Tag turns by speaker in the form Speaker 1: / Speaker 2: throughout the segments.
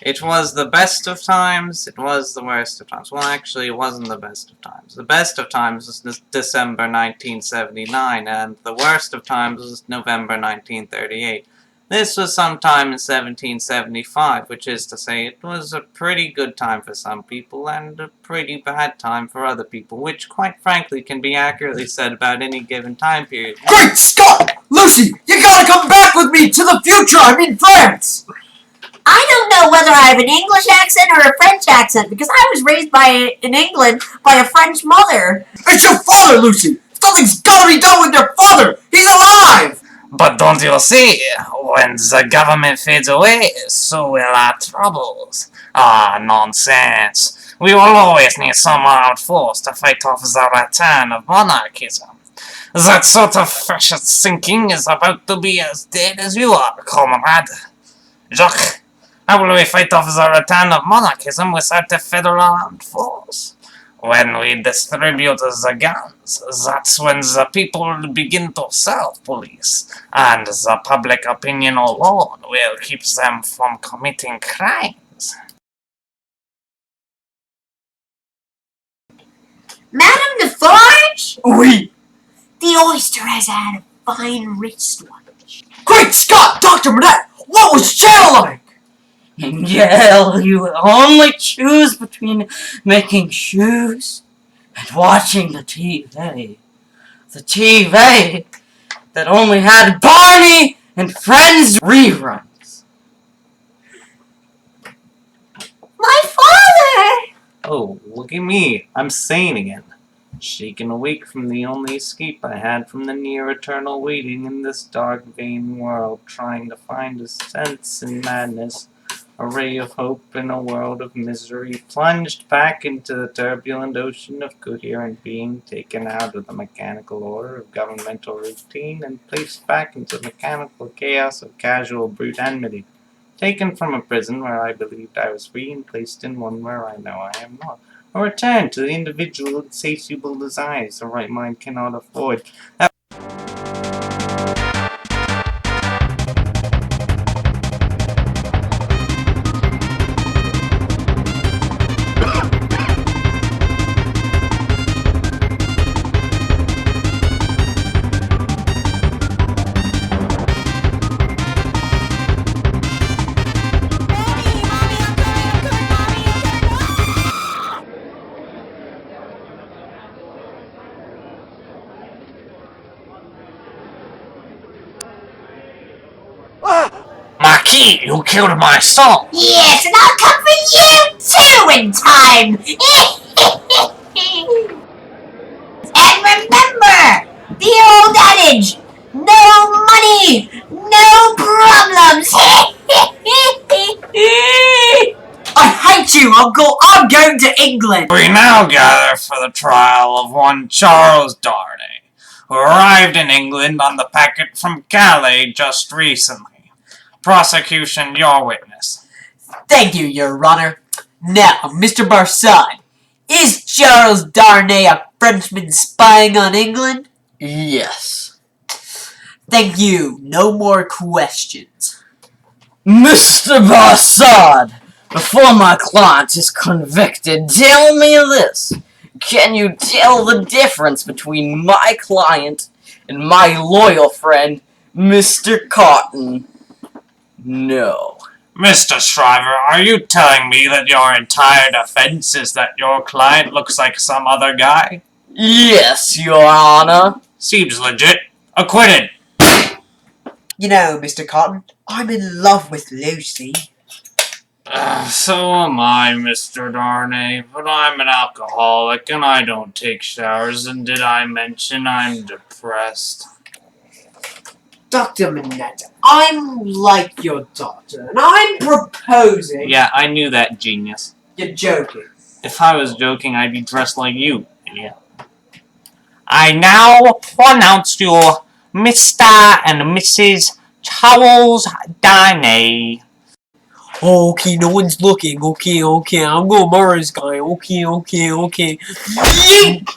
Speaker 1: It was the best of times, it was the worst of times. Well, actually, it wasn't the best of times. The best of times was December 1979, and the worst of times was November 1938. This was sometime in 1775, which is to say it was a pretty good time for some people and a pretty bad time for other people, which quite frankly can be accurately said about any given time period.
Speaker 2: Great Scott! Lucy, you gotta come back with me to the future! I'm in France!
Speaker 3: I don't know whether I have an English accent or a French accent, because I was raised in England by a French mother.
Speaker 2: It's your father, Lucy! Something's gotta be done with your father! He's alive!
Speaker 4: But don't you see, when the government fades away, so will our troubles. Ah, nonsense. We will always need some armed force to fight off the return of monarchism. That sort of fascist thinking is about to be as dead as you are, comrade. Jacques, how will we fight off the return of monarchism without a federal armed force? When we distribute the guns, that's when the people begin to self-police, and the public opinion alone will keep them from committing crimes.
Speaker 3: Madame Defarge?
Speaker 2: Oui!
Speaker 3: The oyster has had a fine wristwatch.
Speaker 2: Great Scott! Dr Mannette! What was jail like?
Speaker 5: In jail, you only choose between making shoes and watching the TV. The TV that only had Barney and Friends reruns.
Speaker 3: My father!
Speaker 1: Oh, look at me. I'm sane again. Shaken awake from the only escape I had from the near eternal waiting in this dark, vain world, trying to find a sense in madness, a ray of hope in a world of misery, plunged back into the turbulent ocean of coherent being, taken out of the mechanical order of governmental routine, and placed back into the mechanical chaos of casual brute enmity. Taken from a prison where I believed I was free and placed in one where I know I am not. A return to the individual insatiable desires the right mind cannot afford.
Speaker 4: Marquis, you killed my soul!
Speaker 3: Yes, and I'll come for you too in time! And remember, the old adage, no money, no problems!
Speaker 2: I hate you, Uncle! I'm going to England!
Speaker 4: We now gather for the trial of one Charles Darnay, who arrived in England on the packet from Calais just recently. Prosecution, your witness.
Speaker 2: Thank you, Your Honor. Now, Mr. Barsad, is Charles Darnay a Frenchman spying on England?
Speaker 5: Yes.
Speaker 2: Thank you. No more questions.
Speaker 5: Mr. Barsad, before my client is convicted, tell me this. Can you tell the difference between my client and my loyal friend, Mr. Carton? No.
Speaker 4: Mr. Stryver, are you telling me that your entire defense is that your client looks like some other guy?
Speaker 5: Yes, Your Honor.
Speaker 4: Seems legit. Acquitted.
Speaker 2: You know, Mr. Carton, I'm in love with Lucie.
Speaker 4: So am I, Mr. Darnay, but I'm an alcoholic and I don't take showers, and did I mention I'm depressed?
Speaker 2: Dr. Mannette, I'm like your daughter, and I'm proposing...
Speaker 1: Yeah, I knew that, genius.
Speaker 2: You're joking.
Speaker 1: If I was joking, I'd be dressed like you, idiot.
Speaker 4: I now pronounce you Mr. and Mrs. Charles Darnay.
Speaker 2: Okay, no one's looking. Okay, I'm gonna murder this guy. Okay. Yeet!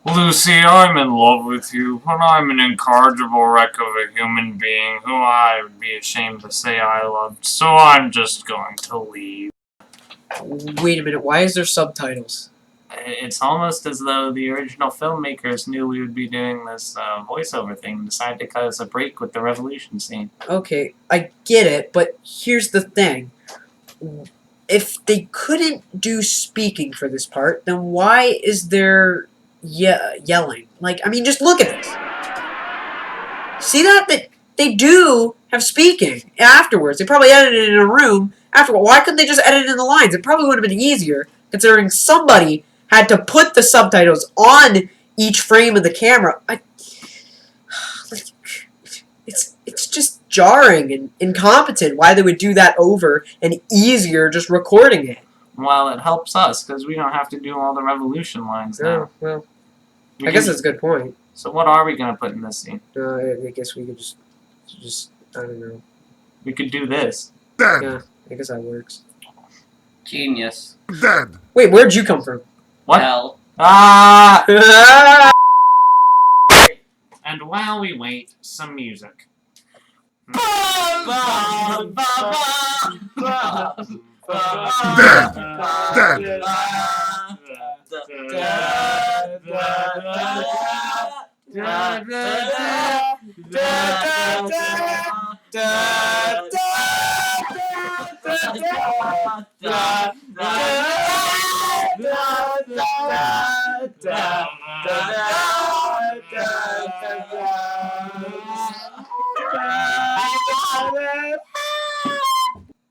Speaker 1: Lucie, I'm in love with you, but I'm an incorrigible wreck of a human being who I would be ashamed to say I loved, so I'm just going to leave.
Speaker 2: Wait a minute, why is there subtitles?
Speaker 1: It's almost as though the original filmmakers knew we would be doing this voiceover thing and decided to cut us a break with the revolution scene.
Speaker 2: Okay, I get it, but here's the thing. If they couldn't do speaking for this part, then why is there yelling? Like, I mean, just look at this. See that? They do have speaking afterwards. They probably edited it in a room afterwards. Why couldn't they just edit in the lines? It probably would have been easier, considering somebody had to put the subtitles on each frame of the camera. It's just jarring and incompetent why they would do that over and easier just recording it.
Speaker 1: Well, it helps us, because we don't have to do all the revolution lines now.
Speaker 2: Well, I guess that's a good point.
Speaker 1: So what are we going to put in this scene?
Speaker 2: I guess we could just, I don't know.
Speaker 1: We could do this.
Speaker 2: Yeah, I guess that works.
Speaker 5: Genius.
Speaker 6: Dead.
Speaker 2: Wait, where'd you come from?
Speaker 1: What?
Speaker 5: Hell.
Speaker 1: Ah! And while we wait, some music.
Speaker 6: Dead.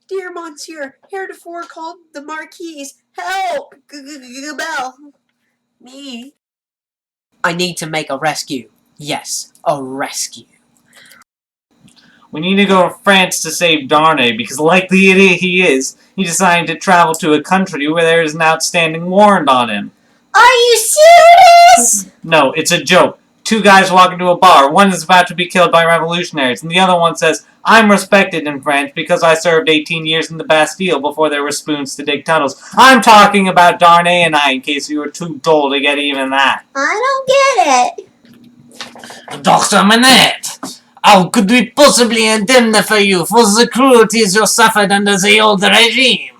Speaker 3: Dear Monsieur, heretofore called the Marquis, help! Gabelle. Me.
Speaker 2: I need to make a rescue. Yes, a rescue.
Speaker 1: We need to go to France to save Darnay, because like the idiot he is, he decided to travel to a country where there is an outstanding warrant on him.
Speaker 3: Are you serious?
Speaker 1: No, it's a joke. Two guys walk into a bar. One is about to be killed by revolutionaries, and the other one says, I'm respected in France because I served 18 years in the Bastille before there were spoons to dig tunnels. I'm talking about Darnay and I, in case you were too dull to get even that.
Speaker 3: I don't get it.
Speaker 4: Dr Mannette, how could we possibly indemnify you for the cruelties you suffered under the old regime?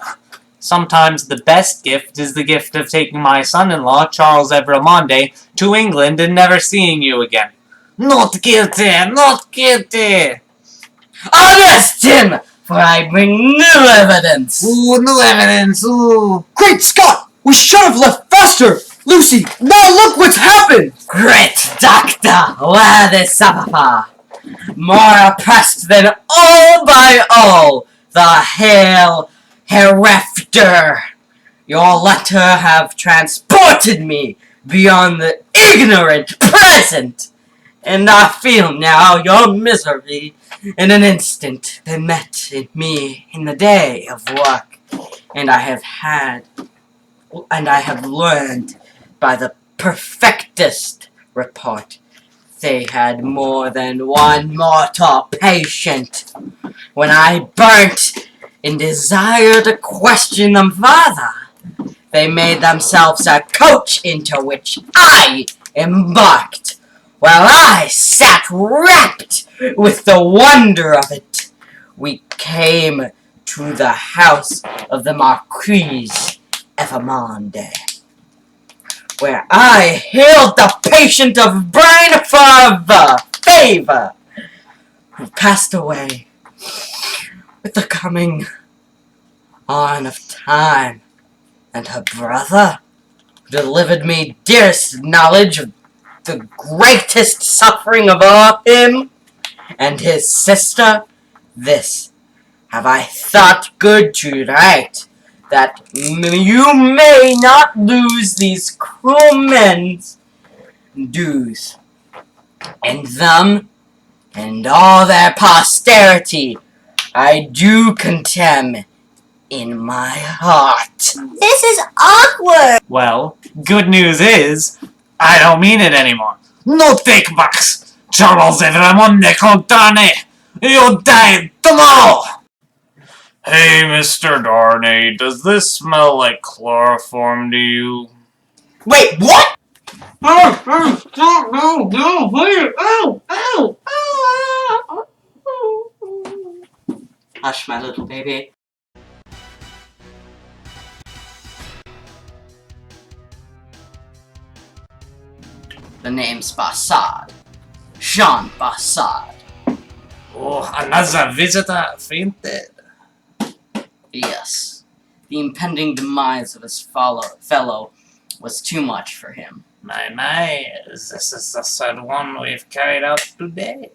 Speaker 1: Sometimes the best gift is the gift of taking my son-in-law, Charles Evremonde, to England and never seeing you again.
Speaker 4: Not guilty, not guilty.
Speaker 5: Arrest him! For I bring new evidence!
Speaker 4: Ooh, no evidence, ooh.
Speaker 2: Great Scott! We should have left faster! Lucie, now look what's happened!
Speaker 5: Great doctor, where the sapapa? More oppressed than all by all, the hail hereafter. Your letter have transported me beyond the ignorant present, and I feel now your misery in an instant that met in me in the day of work, and I have learned by the perfectest report they had more than one mortal patient. When I burnt in desire to question them further, they made themselves a coach into which I embarked, while I sat rapt with the wonder of it. We came to the house of the Marquis Evremonde, where I hailed the patient of brain favor, who passed away with the coming on of time, and her brother, who delivered me dearest knowledge of the greatest suffering of all him, and his sister, this have I thought good to write, that you may not lose these cruel men's dues, and them, and all their posterity, I do contemn in my heart.
Speaker 3: This is awkward.
Speaker 1: Well, good news is, I don't mean it anymore.
Speaker 4: No take backs. Charles Evremonde called Darnay. You die tomorrow.
Speaker 1: Hey, Mr. Darnay, does this smell like chloroform to you?
Speaker 2: Wait, what? No, please. Ow!
Speaker 5: Hush, my little baby. The name's Barsad. Jean Barsad.
Speaker 1: Oh, another visitor fainted.
Speaker 5: Yes. The impending demise of his fellow was too much for him.
Speaker 1: My, this is the third one we've carried out today.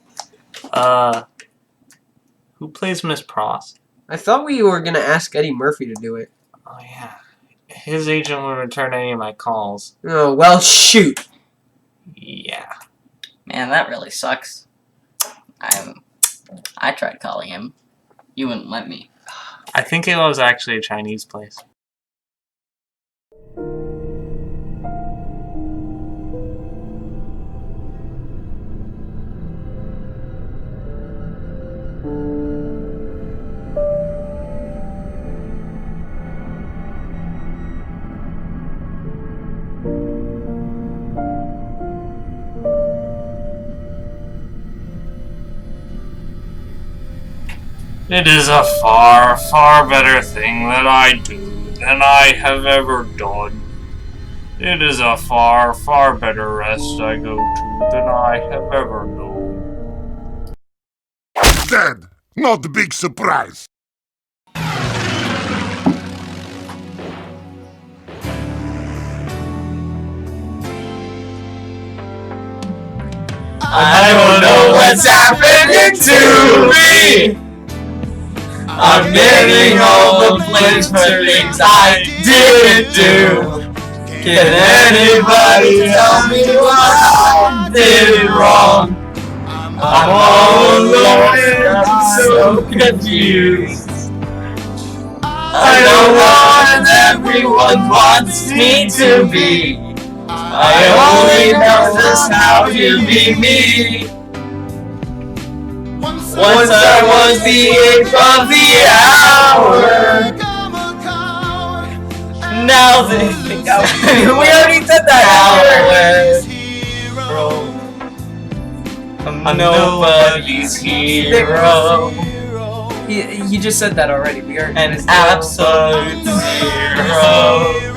Speaker 1: Who plays Miss Pross?
Speaker 2: I thought we were gonna ask Eddie Murphy to do it.
Speaker 1: Oh, yeah. His agent will return any of my calls.
Speaker 2: Oh, well, shoot.
Speaker 1: Yeah.
Speaker 5: Man, that really sucks. I tried calling him. You wouldn't let me.
Speaker 1: I think it was actually a Chinese place. It is a far, far better thing that I do than I have ever done. It is a far, far better rest I go to than I have ever known.
Speaker 6: Dead! Not a big surprise!
Speaker 4: I don't know what's happening to me. I'm getting all the blames for things I didn't do. Can anybody tell me what I did wrong? I'm all alone and I'm so confused. I know what everyone wants me to be. I only know just how to be me. Once I was the 8th of the hour. Now they think we already said that. I'm nobody's hero.
Speaker 2: He just said that already. We are
Speaker 4: An absolute zero.